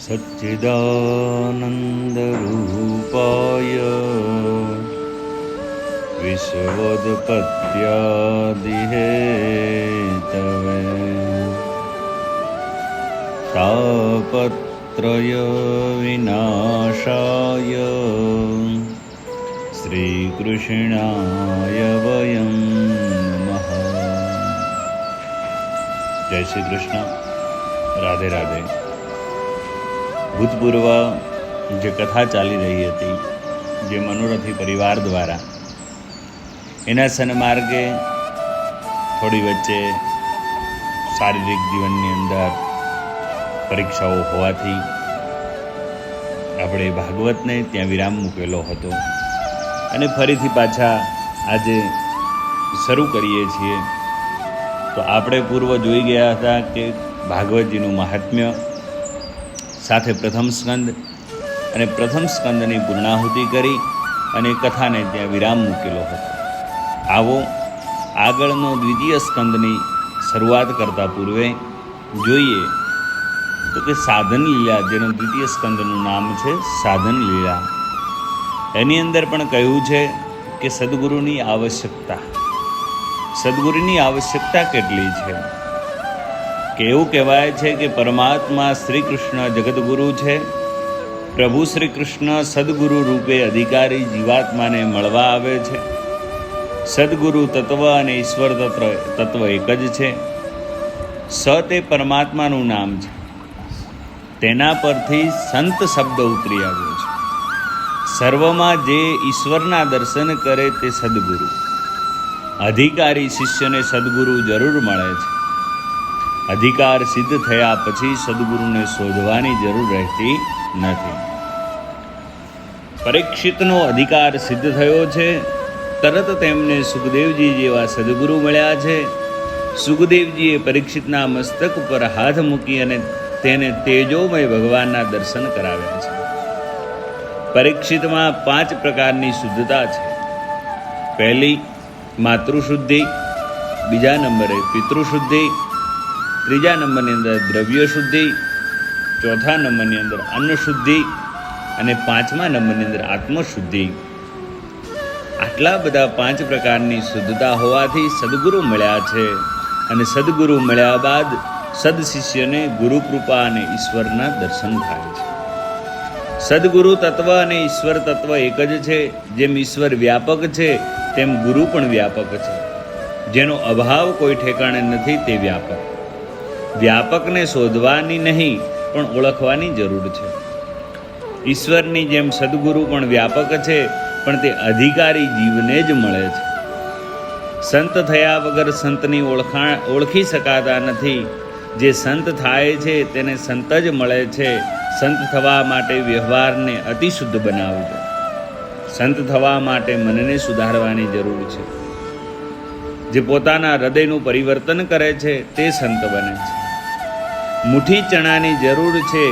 सच्चिदानन्दरूपाय विश्वोत्पत्त्यादिहेतवे तापत्रय विनाशाय श्रीकृष्णाय वयं नमः। जय श्री कृष्ण। राधे राधे। ભૂતપૂર્વ જે કથા ચાલી રહી હતી, જે મનોરથી પરિવાર દ્વારા, એના સન્માર્ગે થોડી વચ્ચે શારીરિક જીવનની અંદર પરીક્ષાઓ હોવાથી આપણે ભાગવતને ત્યાં વિરામ મૂકેલો હતો અને ફરીથી પાછા આજે શરૂ કરીએ છીએ. તો આપણે પૂર્વ જોઈ ગયા હતા કે ભાગવતજીનું મહાત્મ્ય સાથે પ્રથમ સ્કંદ અને પ્રથમ સ્કંદની પૂર્ણાહુતિ કરી અને કથાને ત્યાં વિરામ મૂકેલો હતો. આવો આગળનો દ્વિતીય સ્કંદની શરૂઆત કરતાં પૂર્વે જોઈએ તો કે સાધન લીલા, જેનું દ્વિતીય સ્કંદનું નામ છે સાધન લીલા, એની અંદર પણ કહ્યું છે કે સદગુરુની આવશ્યકતા. સદગુરુની આવશ્યકતા કેટલી છે કે એવું કહેવાય છે કે પરમાત્મા શ્રી કૃષ્ણ જગતગુરુ છે. પ્રભુ શ્રી કૃષ્ણ સદગુરુ રૂપે અધિકારી જીવાત્માને મળવા આવે છે. સદગુરુ તત્વ અને ઈશ્વર તત્વ એક જ છે. સ તે પરમાત્માનું નામ છે. તેના પરથી સંત શબ્દ ઉતરી આવ્યો છે. સર્વમાં જે ઈશ્વરના દર્શન કરે તે સદગુરુ. અધિકારી શિષ્યને સદગુરુ જરૂર મળે છે. અધિકાર સિદ્ધ થયા પછી સદગુરુને શોધવાની જરૂર રહેતી નથી. પરીક્ષિતનો અધિકાર સિદ્ધ થયો છે. તરત તેમને સુખદેવજી જેવા સદગુરુ મળ્યા છે. સુખદેવજીએ પરીક્ષિતના મસ્તક ઉપર હાથ મૂકી અને તેને તેજોમય ભગવાનના દર્શન કરાવ્યા છે. પરીક્ષિતમાં 5 પ્રકારની શુદ્ધતા છે. પહેલી માતૃશુદ્ધિ, બીજા નંબરે પિતૃશુદ્ધિ, ત્રીજા નંબરની અંદર દ્રવ્ય શુદ્ધિ, ચોથા નંબરની અંદર અન્ન શુદ્ધિ અને 5મા નંબરની અંદર આત્મશુદ્ધિ. આટલા બધા 5 પ્રકારની શુદ્ધતા હોવાથી સદગુરુ મળ્યા છે. અને સદગુરુ મળ્યા બાદ સદશિષ્યને ગુરુ કૃપા અને ઈશ્વરના દર્શન થાય છે. સદગુરુ તત્વ અને ઈશ્વર તત્વ એક જ છે. જેમ ઈશ્વર વ્યાપક છે તેમ ગુરુ પણ વ્યાપક છે. જેનો અભાવ કોઈ ઠેકાણે નથી તે વ્યાપક. વ્યાપકને શોધવાની નહીં પણ ઓળખવાની જરૂર છે. ઈશ્વરની જેમ સદગુરુ પણ વ્યાપક છે, પણ તે અધિકારી જીવને જ મળે છે. સંત થયા વગર સંતની ઓળખી શકાતા નથી. જે સંત થાય છે તેને સંત જ મળે છે. સંત થવા માટે વ્યવહારને અતિશુદ્ધ બનાવજો. સંત થવા માટે મનને સુધારવાની જરૂર છે. જે પોતાના હૃદયનું પરિવર્તન કરે છે તે સંત બને છે. મુઠ્ઠી ચણાની જરૂર છે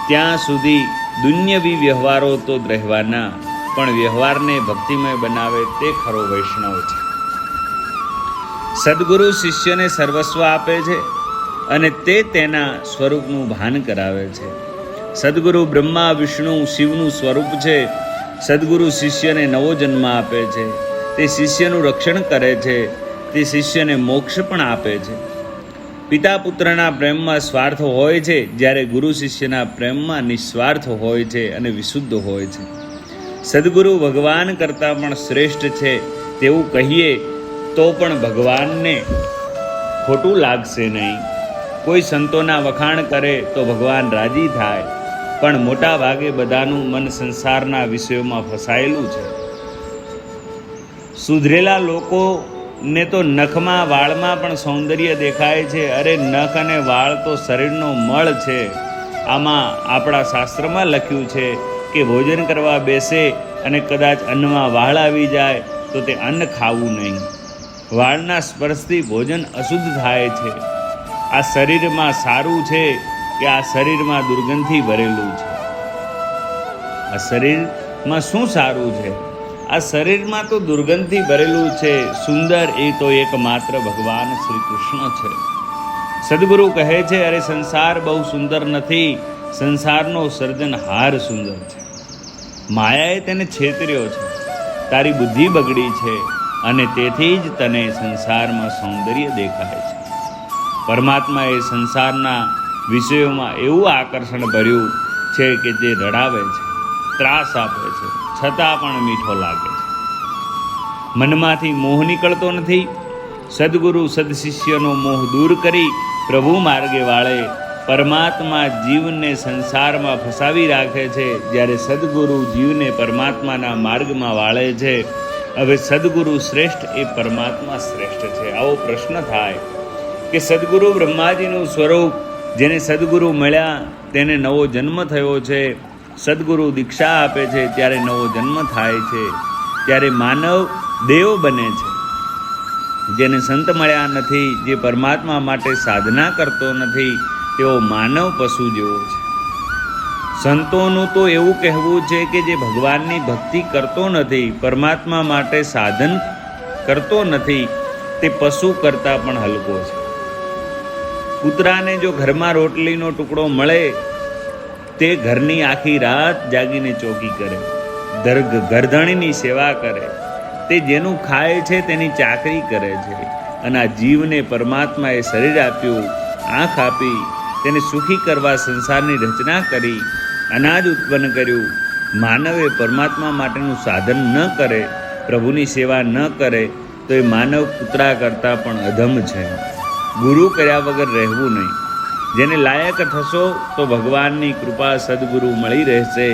ત્યાં સુધી દુન્યવી વ્યવહારો તો રહેવાના, પણ વ્યવહારને ભક્તિમય બનાવે તે ખરો વૈષ્ણવ છે. સદગુરુ શિષ્યને સર્વસ્વ આપે છે અને તે તેના સ્વરૂપનું ભાન કરાવે છે. સદગુરુ બ્રહ્મા વિષ્ણુ શિવનું સ્વરૂપ છે. સદગુરુ શિષ્યને નવો જન્મ આપે છે. તે શિષ્યનું રક્ષણ કરે છે. તે શિષ્યને મોક્ષ પણ આપે છે. પિતા પુત્રના પ્રેમમાં સ્વાર્થ હોય છે, જ્યારે ગુરુ શિષ્યના પ્રેમમાં નિસ્વાર્થ હોય છે અને વિશુદ્ધ હોય છે. સદગુરુ ભગવાન કરતાં પણ શ્રેષ્ઠ છે તેવું કહીએ તો પણ ભગવાનને ખોટું લાગશે નહીં. કોઈ સંતોના વખાણ કરે તો ભગવાન રાજી થાય, પણ મોટા ભાગે બધાનું મન સંસારના વિષયોમાં ફસાયેલું છે. સુધરેલા લોકો ને તો નખમાં વાળમાં પણ સૌંદર્ય દેખાય છે. અરે નખ અને વાળ તો શરીરનો મળ છે. આમાં આપણા શાસ્ત્રમાં લખ્યું છે કે ભોજન કરવા બેસે અને કદાચ અન્નમાં વાળ આવી જાય તો તે અન્ન ખાવું નહીં. વાળના સ્પર્શથી ભોજન અશુદ્ધ થાય છે. આ શરીરમાં સારું છે કે આ શરીરમાં દુર્ગંધથી ભરેલું છે? આ શરીરમાં શું સારું છે? આ શરીરમાં તો દુર્ગંધથી ભરેલું છે. સુંદર એ તો એકમાત્ર ભગવાન શ્રી કૃષ્ણ છે. સદગુરુ કહે છે, અરે સંસાર બહુ સુંદર નથી, સંસારનો સર્જનહાર સુંદર છે. માયાએ તેને છેતર્યો છે. તારી બુદ્ધિ બગડી છે અને તેથી જ તને સંસારમાં સૌંદર્ય દેખાય છે. પરમાત્મા એ સંસારના વિષયોમાં એવું આકર્ષણ ભર્યું છે કે જે રડાવે છે, ત્રાસ આપે છે, છતાં પણ મીઠો લાગે છે. મનમાંથી મોહ નીકળતો નથી. સદગુરુ સદશિષ્યનો મોહ દૂર કરી પ્રભુ માર્ગે વાળે પરમાત્મા જીવને સંસારમાં ફસાવી રાખે છે. જ્યારે સદગુરુ જીવને પરમાત્માના માર્ગમાં વાળે છે. હવે સદગુરુ શ્રેષ્ઠ એ પરમાત્મા શ્રેષ્ઠ છે. આવો પ્રશ્ન થાય કે સદગુરુ બ્રહ્માજીનું સ્વરૂપ, જેને સદગુરુ મળ્યા તેને નવો જન્મ થયો છે. સદગુરુ દીક્ષા આપે છે ત્યારે નવો જન્મ થાય છે. ત્યારે માનવ દેવ બને છે. જેને સંત મળ્યા નથી, જે પરમાત્મા માટે સાધના કરતો નથી, તેઓ માનવ પશુ જેવો છે. સંતોનું તો એવું કહેવું છે કે જે ભગવાનની ભક્તિ કરતો નથી, પરમાત્મા માટે સાધન કરતો નથી, તે પશુ કરતાં પણ હલકો છે. કૂતરાને જો ઘરમાં રોટલીનો ટુકડો મળે, તે ઘરની આખી રાત જાગીને ચોકી કરે, ઘરધણીની સેવા કરે. તે જેનું ખાય છે તેની ચાકરી કરે છે. અને આ જીવને પરમાત્માએ શરીર આપ્યું, આંખ આપી, તેને સુખી કરવા સંસારની રચના કરી, અનાજ ઉત્પન્ન કર્યું. માનવે પરમાત્મા માટેનું સાધન ન કરે, પ્રભુની સેવા ન કરે, તો એ માનવ કૂતરા કરતાં પણ અધમ છે. ગુરુ કર્યા વગર રહેવું નહીં. જેને લાયક થશો તો ભગવાનની કૃપા સદગુરુ મળી રહેશે.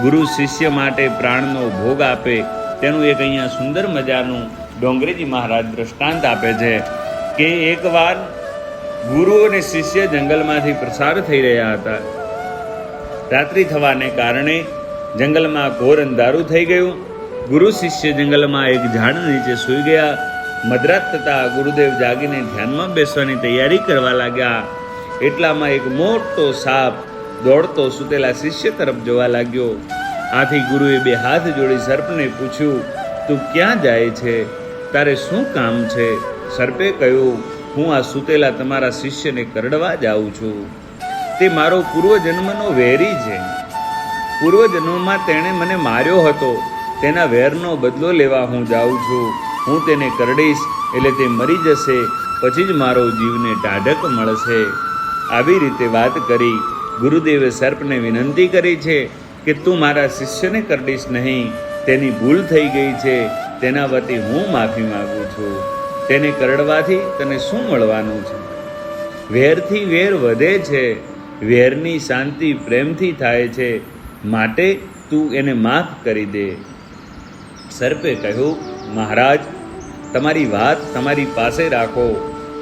ગુરુ શિષ્ય માટે પ્રાણનો ભોગ આપે, તેનું એક અહીંયા સુંદર મજાનું ડોંગરેજી મહારાજ દ્રષ્ટાંત આપે છે કે એકવાર ગુરુ અને શિષ્ય જંગલમાંથી પસાર થઈ રહ્યા હતા. રાત્રિ થવાને કારણે જંગલમાં ઘોર અંધારું થઈ ગયું. ગુરુ શિષ્ય જંગલમાં એક ઝાડ નીચે સૂઈ ગયા. મધરાત થતાં ગુરુદેવ જાગીને ધ્યાનમાં બેસવાની તૈયારી કરવા લાગ્યા. એટલામાં એક મોટો સાપ દોડતો સૂતેલા શિષ્ય તરફ જોવા લાગ્યો. આથી ગુરુએ બે હાથ જોડી સર્પને પૂછ્યું, તું ક્યાં જાય છે? તારે શું કામ છે? સર્પે કહ્યું, હું આ સૂતેલા તમારા શિષ્યને કરડવા જાઉં છું. તે મારો પૂર્વજન્મનો વેરી છે. પૂર્વજન્મમાં તેણે મને માર્યો હતો. તેના વેરનો બદલો લેવા હું જાઉં છું. હું તેને કરડીશ એટલે તે મરી જશે, પછી જ મારો જીવને ટાઢક મળશે. આવી રીતે વાત કરી ગુરુદેવે સર્પને વિનંતી કરી છે કે તું મારા શિષ્યને કરડીશ નહીં. તેની ભૂલ થઈ ગઈ છે, તેના વતી હું માફી માગું છું. તેને કરડવાથી તને શું મળવાનું છે? વેરથી વેર વધે છે. વેરની શાંતિ પ્રેમથી થાય છે. માટે તું એને માફ કરી દે. સર્પે કહ્યું, મહારાજ, તમારી વાત તમારી પાસે રાખો.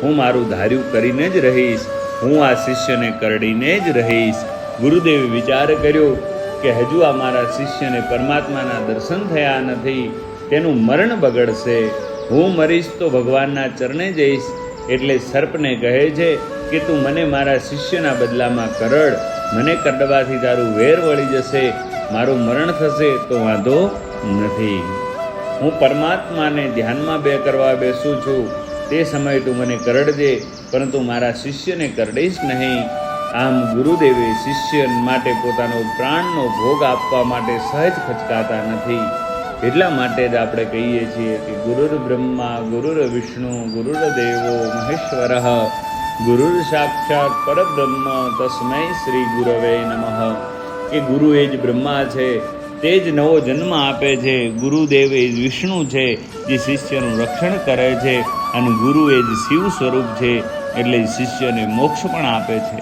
હું મારું ધાર્યું કરીને જ રહીશ. હું આ શિષ્યને કરડીને જ રહીશ. ગુરુદેવે વિચાર કર્યો કે હજુ આ મારા શિષ્યને પરમાત્માના દર્શન થયા નથી, તેનું મરણ બગડશે. હું મરીશ તો ભગવાનના ચરણે જઈશ. એટલે સર્પને કહે છે કે તું મને મારા શિષ્યના બદલામાં કરડ. મને કરડવાથી તારું વેર વળી જશે, મારું મરણ થશે તો વાંધો નથી. હું પરમાત્માને ધ્યાનમાં કરવા બેસું છું. તે સમયે તું મને કરડજે, પરંતુ મારા શિષ્યને કરડીશ નહીં. આમ ગુરુદેવે શિષ્ય માટે પોતાનો પ્રાણનો ભોગ આપવા માટે સહજ ખચકાતા નથી. એટલા માટે જ આપણે કહીએ છીએ કે ગુરુર બ્રહ્મા ગુરુર વિષ્ણુ ગુરુર્દેવો મહેશ્વરઃ ગુરુર સાક્ષાત પરબ્રહ્મ તસ્મૈ શ્રી ગુરવે નમઃ. કે ગુરુ એ જ બ્રહ્મા છે, તે જ નવો જન્મ આપે છે. ગુરુદેવ એ જ વિષ્ણુ છે, જે શિષ્યનું રક્ષણ કરે છે. અને ગુરુ એ જ શિવ સ્વરૂપ છે, એટલે શિષ્યને મોક્ષ પણ આપે છે.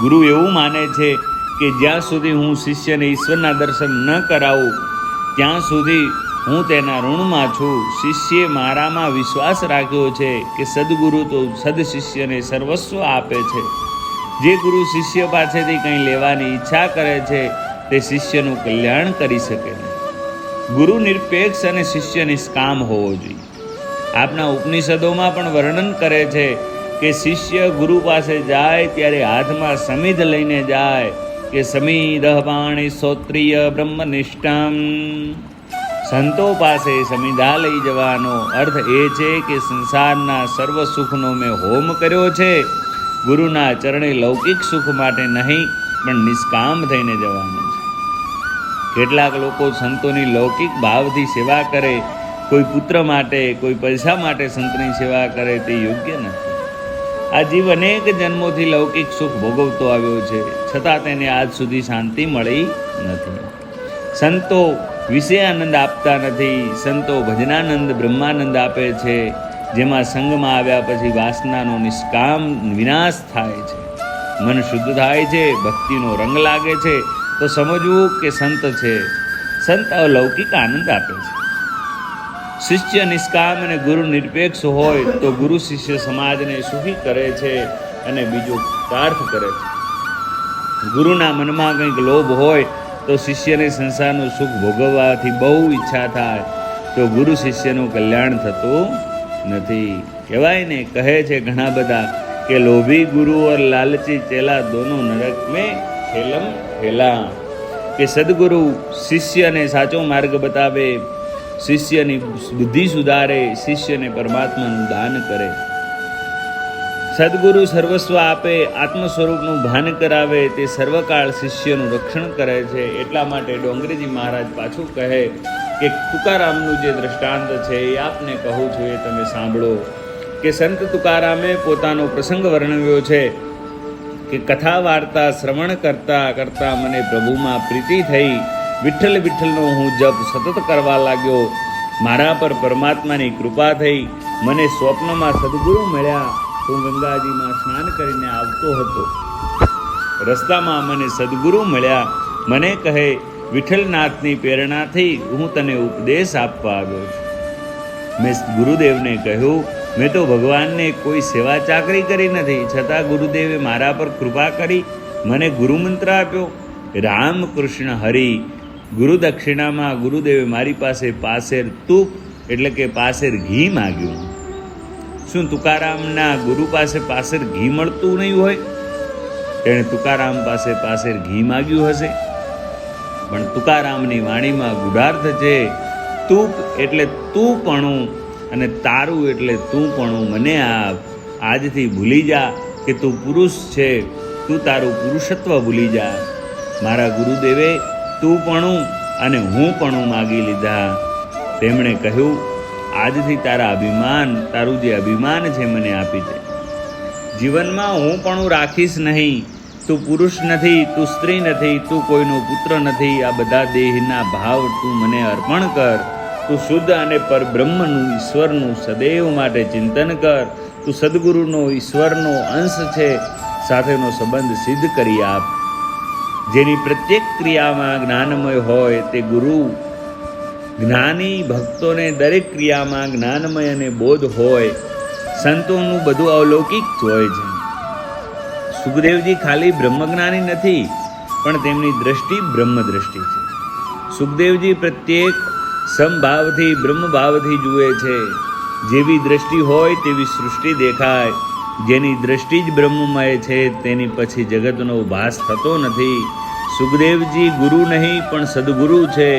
ગુરુ એવું માને છે કે જ્યાં સુધી હું શિષ્યને ઈશ્વરના દર્શન ન કરાવું ત્યાં સુધી હું તેના ઋણમાં છું. શિષ્યે મારામાં વિશ્વાસ રાખ્યો છે કે સદગુરુ તો સદશિષ્યને સર્વસ્વ આપે છે. જે ગુરુ શિષ્ય પાસેથી કંઈ લેવાની ઈચ્છા કરે છે તે શિષ્યનું કલ્યાણ કરી શકે નહીં. ગુરુ નિરપેક્ષ અને શિષ્ય નિષ્કામ હોવો જોઈએ. આપણા ઉપનિષદોમાં પણ વર્ણન કરે છે કે શિષ્ય ગુરુ પાસે જાય ત્યારે હાથમાં સમિધ લઈને જાય કે સમિધ પાણી શ્રોત્રિય બ્રહ્મનિષ્ઠમ. સંતો પાસે સમિધા લઈ જવાનો અર્થ એ છે કે સંસારના સર્વ સુખનો મેં હોમ કર્યો છે. ગુરુના ચરણે લૌકિક સુખ માટે નહીં, પણ નિષ્કામ થઈને જવાનું છે. કેટલાક લોકો સંતોની લૌકિક ભાવથી સેવા કરે, કોઈ પુત્ર માટે, કોઈ પૈસા માટે સંતની સેવા કરે, તે યોગ્ય નથી. આ જીવ અનેક જન્મોથી લૌકિક સુખ ભોગવતો આવ્યો છે, છતાં તેને આજ સુધી શાંતિ મળી નથી. સંતો વિષયાનંદ આપતા નથી. સંતો ભજનાનંદ, બ્રહ્માનંદ આપે છે, જેમાં સંગમાં આવ્યા પછી વાસનાનો નિષ્કામ વિનાશ થાય છે, મન શુદ્ધ થાય છે, ભક્તિનો રંગ લાગે છે, તો સમજવું કે સંત છે. સંત અલૌકિક આનંદ આપે છે. શિષ્ય નિષ્કામ અને ગુરુ નિરપેક્ષ હોય તો ગુરુ શિષ્ય સમાજને સુખી કરે છે અને બીજો કાર્થ કરે છે. ગુરુના મનમાં કંઈક લોભ હોય તો શિષ્યને સંસારનું સુખ ભોગવવાથી બહુ ઈચ્છા થાય, તો ગુરુ શિષ્યનું કલ્યાણ થતું નથી. કહેવાય ને, કહે છે ઘણા બધા કે લોભી ગુરુ ઓર લાલચી ચેલા દોનો નરક મેં ઠેલમ ઠેલા. કે સદગુરુ શિષ્યને સાચો માર્ગ બતાવે, શિષ્યની બુદ્ધિ સુધારે, શિષ્યને પરમાત્માનું દાન કરે. સદગુરુ સર્વસ્વ આપે, આત્મ સ્વરૂપનું ભાન કરાવે, તે સર્વકાળ શિષ્યનું રક્ષણ કરે છે. એટલા માટે ડોંગરીજી મહારાજ પાછું કહે કે તુકારામનું જે દ્રષ્ટાંત છે એ આપને કહું છું, એ તમે સાંભળો. કે સંત તુકારામે પોતાનો પ્રસંગ વર્ણવ્યો છે કે કથા વાર્તા શ્રવણ કરતા કરતા મને પ્રભુમાં પ્રીતિ થઈ. વિઠ્ઠલ વિઠ્ઠલનો હું જપ સતત કરવા લાગ્યો. મારા પર પરમાત્માની કૃપા થઈ. મને સ્વપ્નમાં સદગુરુ મળ્યા. હું ગંગાજીમાં સ્નાન કરીને આવતો હતો. રસ્તામાં મને સદગુરુ મળ્યા. મને કહે, વિઠ્ઠલનાથની પ્રેરણાથી હું તને ઉપદેશ આપવા આવ્યો છું. મેં ગુરુદેવને કહ્યું, મેં તો ભગવાનને કોઈ સેવા ચાકરી કરી નથી, છતાં ગુરુદેવે મારા પર કૃપા કરી મને ગુરુમંત્ર આપ્યો, રામ કૃષ્ણ હરિ. ગુરુ દક્ષિણામાં ગુરુદેવે મારી પાસે પાસેર તુપ એટલે કે પાસેર ઘી માગ્યું. શું તુકારામના ગુરુ પાસે પાસેર ઘી મળતું નહીં હોય? તેણે તુકારામ પાસે પાસેર ઘી માગ્યું હશે. પણ તુકારામની વાણીમાં ગુઢાર્થ છે. તુપ એટલે તુંપણું અને તારું એટલે તુંપણું મને આપ. આજથી ભૂલી જા કે તું પુરુષ છે, તું તારું પુરુષત્વ ભૂલી જા. મારા ગુરુદેવે તુંપણું અને હું પણ માગી લીધા. તેમણે કહ્યું, આજથી તારા અભિમાન, તારું જે અભિમાન છે મને આપી દે. જીવનમાં હું પણ રાખીશ નહીં. તું પુરુષ નથી, તું સ્ત્રી નથી, તું કોઈનો પુત્ર નથી. આ બધા દેહના ભાવ તું મને અર્પણ કર. તું શુદ્ધ અને પરબ્રહ્મનું, ઈશ્વરનું સદૈવ માટે ચિંતન કર. તું સદગુરુનો, ઈશ્વરનો અંશ છે, સાથેનો સંબંધ સિદ્ધ કરી આપ. જેની પ્રત્યેક ક્રિયામાં જ્ઞાનમય હોય તે ગુરુ. જ્ઞાની ભક્તોને દરેક ક્રિયામાં જ્ઞાનમય અને બોધ હોય. સંતોનું બધું અલૌકિક હોય છે. સુખદેવજી ખાલી બ્રહ્મજ્ઞાની નથી, પણ તેમની દ્રષ્ટિ બ્રહ્મ દ્રષ્ટિ છે. સુખદેવજી પ્રત્યેક સમભાવથી, બ્રહ્મભાવથી જુએ છે. જેવી દ્રષ્ટિ હોય તેવી સૃષ્ટિ દેખાય. જેની દ્રષ્ટિ જ બ્રહ્મમય છે તેની પછી જગતનો ભાસ થતો નથી. સુખદેવજી ગુરુ નહીં પણ સદગુરુ છે.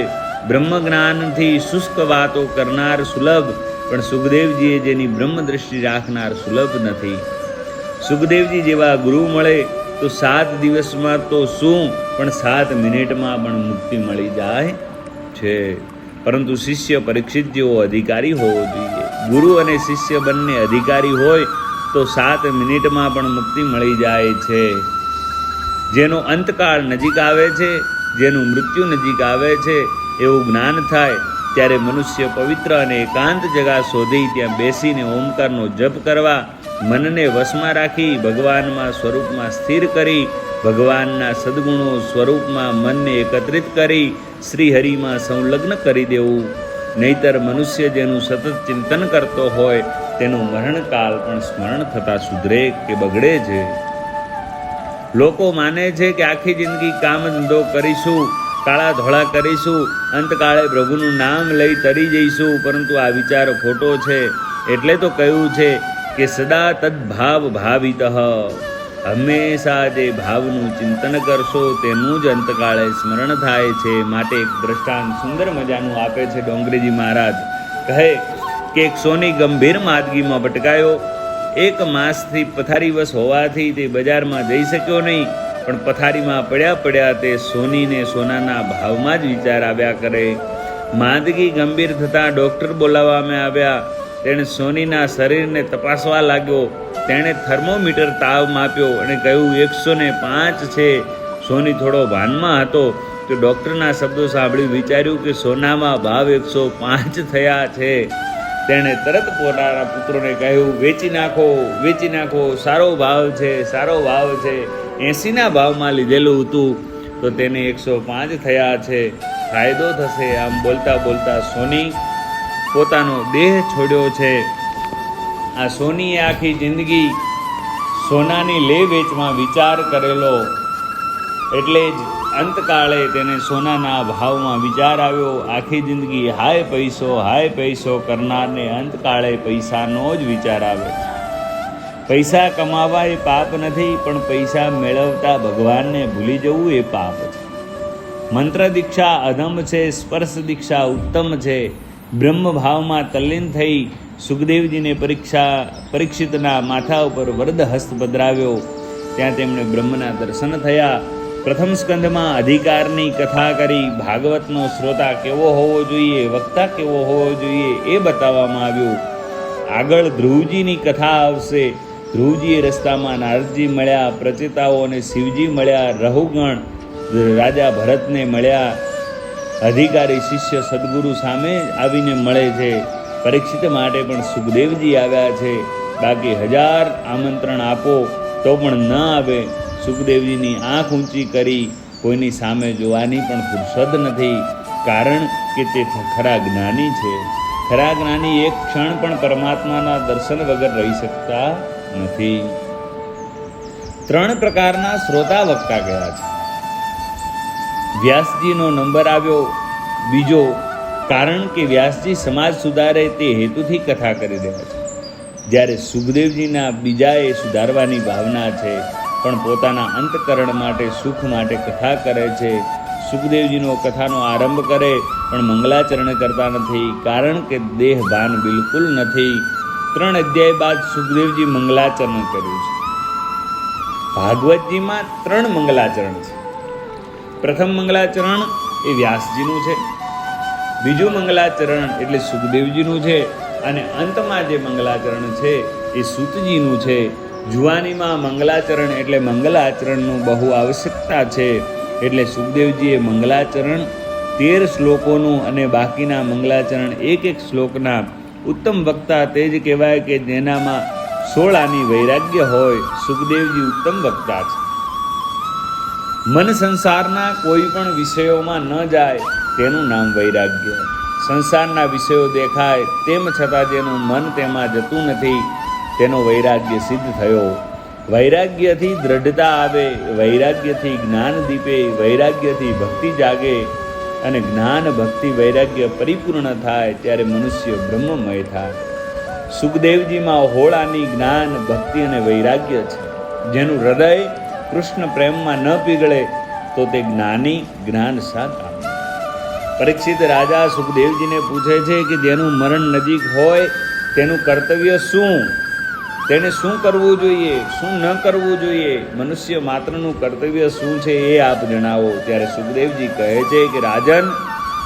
બ્રહ્મજ્ઞાનથી શુષ્ક વાતો કરનાર સુલભ, પણ સુખદેવજીએ જેની બ્રહ્મ દ્રષ્ટિ રાખનાર સુલભ નથી. સુખદેવજી જેવા ગુરુ મળે તો 7 દિવસમાં તો શું, પણ 7 મિનિટમાં પણ મુક્તિ મળી જાય છે. પરંતુ શિષ્ય પરીક્ષિત જેવો અધિકારી હોવો જોઈએ. ગુરુ અને શિષ્ય બંને અધિકારી હોય તો 7 મિનિટમાં પણ મુક્તિ મળી જાય છે. જેનો અંતકાળ નજીક આવે છે, જેનું મૃત્યુ નજીક આવે છે, એવું જ્ઞાન થાય ત્યારે મનુષ્ય પવિત્ર અને એકાંત જગા શોધી ત્યાં બેસીને ઓમકારનો જપ કરવા, મનને વશમાં રાખી ભગવાનમાં સ્વરૂપમાં સ્થિર કરી, ભગવાનના સદગુણો સ્વરૂપમાં મનને એકત્રિત કરી શ્રીહરિમાં સંલગ્ન કરી દેવું. નહીતર મનુષ્ય જેનું સતત ચિંતન કરતો હોય તેનું મરણકાળ પણ સ્મરણ થતાં સુધરે કે બગડે છે. લોકો માને છે કે આખી જિંદગી કામ ધંધો કરીશું, કાળા ધોળા કરીશું, અંતકાળે પ્રભુનું નામ લઈ તરી જઈશું, પરંતુ આ વિચાર ખોટો છે. એટલે તો કહ્યું છે કે સદા તદ્ભાવ ભાવિતઃ. હંમેશા જે ભાવનું ચિંતન કરશો તેનું જ અંતકાળે સ્મરણ થાય છે. માટે એક દ્રષ્ટાંત સુંદર મજાનું આપે છે ડોંગરીજી મહારાજ. કહે કે એક સોની ગંભીર માદગીમાં ભટકાયો. 1 માસથી પથારીવશ હોવાથી તે બજારમાં જઈ શક્યો નહીં, પણ પથારીમાં પડ્યા પડ્યા તે સોનીને સોનાના ભાવમાં જ વિચાર આવ્યા કરે. માંદગી ગંભીર થતાં ડૉક્ટર બોલાવવામાં આવ્યા. તેણે સોનીના શરીરને તપાસવા લાગ્યો. તેણે થર્મોમીટર તાવ માપ્યો અને કહ્યું 105 છે. સોની થોડો ભાનમાં હતો તો ડૉક્ટરના શબ્દો સાંભળી વિચાર્યું કે સોનામાં ભાવ 105 થયા છે. તેણે તરત પોતાના પુત્રોને કહ્યું વેચી નાખો, સારો ભાવ છે, સારો ભાવ છે. 80ના ભાવમાં લીધેલું હતું તો તેને 105 થયા છે, ફાયદો થશે. આમ બોલતા બોલતા સોની પોતાનો દેહ છોડ્યો છે. આ સોનીએ આખી જિંદગી સોનાની લે વેચમાં વિચાર કરેલો, એટલે જ અંતકાળે તેને સોનાના ભાવમાં વિચાર આવ્યો. આખી જિંદગી હાય પૈસો કરનારને અંતકાળે પૈસાનો જ વિચાર આવે. પૈસા કમાવા એ પાપ નથી, પણ પૈસા મેળવતા ભગવાનને ભૂલી જવું એ પાપ છે. મંત્ર દીક્ષા અધમ છે, સ્પર્શ દીક્ષા ઉત્તમ છે. બ્રહ્મ ભાવમાં તલ્લીન થઈ સુખદેવજીને પરીક્ષિતના માથા ઉપર વરદ હસ્ત પધરાવ્યો. ત્યાં તેમણે બ્રહ્મના દર્શન થયા. પ્રથમ સ્કંધમાં અધિકારની કથા કરી. ભાગવતનો શ્રોતા કેવો હોવો જોઈએ, વક્તા કેવો હોવો જોઈએ એ બતાવવામાં આવ્યું. આગળ ધ્રુવજીની કથા આવશે. ધ્રુવજીએ રસ્તામાં નારદજી મળ્યા, પ્રચેતાઓ અને શિવજી મળ્યા, રહુગણ રાજા ભરતને મળ્યા. અધિકારી શિષ્ય સદગુરુ સામે આવીને મળે છે. પરીક્ષિત માટે પણ સુખદેવજી આવ્યા છે. બાકી 1000 આમંત્રણ આપો તો પણ ન આવે. સુખદેવજીની આંખ ઊંચી કરી કોઈની સામે જોવાની પણ ફુરસદ નથી, કારણ કે તે ખરા જ્ઞાની છે. ખરા જ્ઞાની એક ક્ષણ પણ પરમાત્માના દર્શન વગર રહી શકતા નથી. 3 પ્રકારના શ્રોતા વક્તા ગયા છે. વ્યાસજીનો નંબર આવ્યો બીજો, કારણ કે વ્યાસજી સમાજ સુધારે તે હેતુથી કથા કરી રહ્યા છે. જ્યારે સુખદેવજીના બીજાએ સુધારવાની ભાવના છે, પણ પોતાના અંતકરણ માટે સુખ માટે કથા કરે છે. સુખદેવજીનો કથાનો આરંભ કરે પણ મંગલાચરણ કરતા નથી, કારણ કે દેહ ભાન બિલકુલ નથી. 3 અધ્યાય બાદ સુખદેવજી મંગલાચરણ કર્યું છે. ભાગવતજીમાં 3 મંગલાચરણ છે. પ્રથમ મંગલાચરણ એ વ્યાસજીનું છે, બીજું મંગલાચરણ એટલે સુખદેવજીનું છે, અને અંતમાં જે મંગલાચરણ છે એ સૂતજીનું છે. જુવાનીમાં મંગલાચરણ એટલે મંગલાચરણનું બહુ આવશ્યકતા છે. એટલે સુખદેવજીએ મંગલાચરણ 13 શ્લોકોનું અને બાકીના મંગલાચરણ 1 શ્લોકના. ઉત્તમ વક્તા તે જ કહેવાય કે જેનામાં 16 આની વૈરાગ્ય હોય. સુખદેવજી ઉત્તમ વક્તા છે. મન સંસારના કોઈ પણ વિષયોમાં ન જાય તેનું નામ વૈરાગ્ય. સંસારના વિષયો દેખાય તેમ છતાં જેનું મન તેમાં જતું નથી તેનો વૈરાગ્ય સિદ્ધ થયો. વૈરાગ્યથી દ્રઢતા આવે, વૈરાગ્યથી જ્ઞાન દીપે, વૈરાગ્યથી ભક્તિ જાગે, અને જ્ઞાન ભક્તિ વૈરાગ્ય પરિપૂર્ણ થાય ત્યારે મનુષ્ય બ્રહ્મમય થાય. સુખદેવજીમાં હોળાની જ્ઞાન ભક્તિ અને વૈરાગ્ય છે. જેનું હૃદય કૃષ્ણ પ્રેમમાં ન પીગળે તો તે જ્ઞાની જ્ઞાન શા કામ. પરીક્ષિત રાજા સુખદેવજીને પૂછે છે કે જેનું મરણ નજીક હોય તેનું કર્તવ્ય શું, તેને શું કરવું જોઈએ, શું ન કરવું જોઈએ, મનુષ્ય માત્રનું કર્તવ્ય શું છે એ આપ જણાવો. ત્યારે સુખદેવજી કહે છે કે રાજન,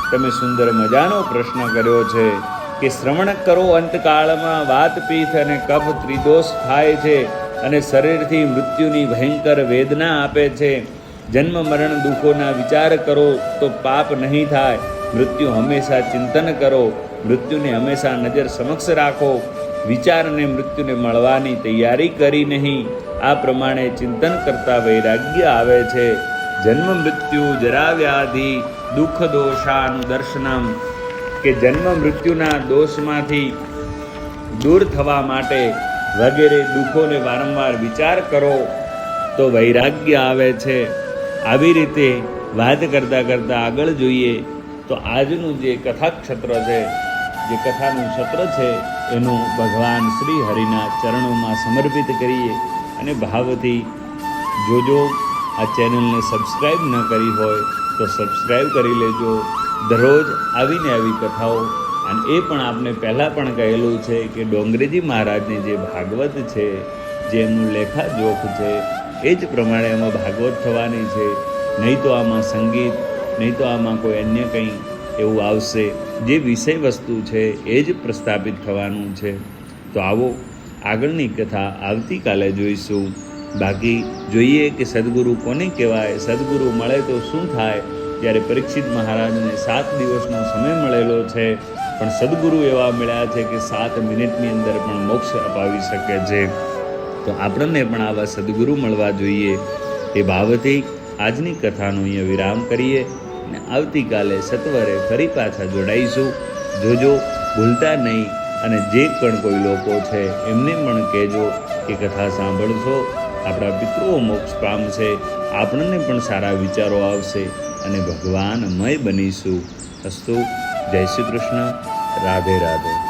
તમે સુંદર મજાનો પ્રશ્ન કર્યો છે કે શ્રવણ કરો. અંતકાળમાં વાત પીઠ અને કફ ત્રિદોષ થાય છે અને શરીરથી મૃત્યુની ભયંકર વેદના આપે છે. જન્મ મરણ દુઃખોના વિચાર કરો તો પાપ નહીં થાય. મૃત્યુ હંમેશા ચિંતન કરો, મૃત્યુને હંમેશા નજર સમક્ષ રાખો. વિચારને મૃત્યુને મળવાની તૈયારી કરી નહીં. આ પ્રમાણે ચિંતન કરતા વૈરાગ્ય આવે છે. જન્મ મૃત્યુ જરા વ્યાધિ દુઃખ દોષાનું દર્શનમ, કે જન્મ મૃત્યુના દોષમાંથી દૂર થવા માટે વગેરે દુઃખોને વારંવાર વિચાર કરો તો વૈરાગ્ય આવે છે. આવી રીતે વાત કરતાં કરતાં આગળ જોઈએ તો આજનું જે કથાક્ષેત્ર છે, જે કથાનું સત્ર છે, એનું ભગવાન શ્રી હરિના ચરણોમાં સમર્પિત કરીએ અને ભાવથી જોજો. આ ચેનલને સબસ્ક્રાઈબ ન કરી હોય તો સબસ્ક્રાઈબ કરી લેજો. દરરોજ આવીને આવી કથાઓ. અને એ પણ આપને પહેલાં પણ કહેલું છે કે ડોંગરેજી મહારાજની જે ભાગવત છે, જે એમનું લેખાજોખ છે, એ જ પ્રમાણે એમાં ભાગવત થવાની છે. નહીં તો આમાં સંગીત, નહીં તો આમાં કોઈ અન્ય કંઈ એવું આવશે. જે વિષય વસ્તુ છે એ જ પ્રસ્થાપિત થવાનું છે. તો આવો આગળની કથા આવતીકાલે જોઈશું. બાકી જોઈએ કે સદગુરુ કોને કહેવાય, સદગુરુ મળે તો શું થાય. ત્યારે પરીક્ષિત મહારાજને 7 દિવસનો સમય મળેલો છે, પણ સદગુરુ એવા મળ્યા છે કે 7 મિનિટની અંદર પણ મોક્ષ અપાવી શકે છે. તો આપણને પણ આવા સદગુરુ મળવા જોઈએ. એ ભાવથી આજની કથાનો અહીંયા વિરામ કરીએ અને આવતીકાલે સત્વરે ફરી પાછા જોડાઈશું. જોજો, ભૂલતા નહીં. અને જે પણ કોઈ લોકો છે એમને પણ કહેજો કે કથા સાંભળશો, આપણા પિતૃઓ મોક્ષ પામશે, આપણને પણ સારા વિચારો આવશે અને ભગવાનમય બનીશું. અસ્તુ. જય શ્રી કૃષ્ણ. રાધે રાધે.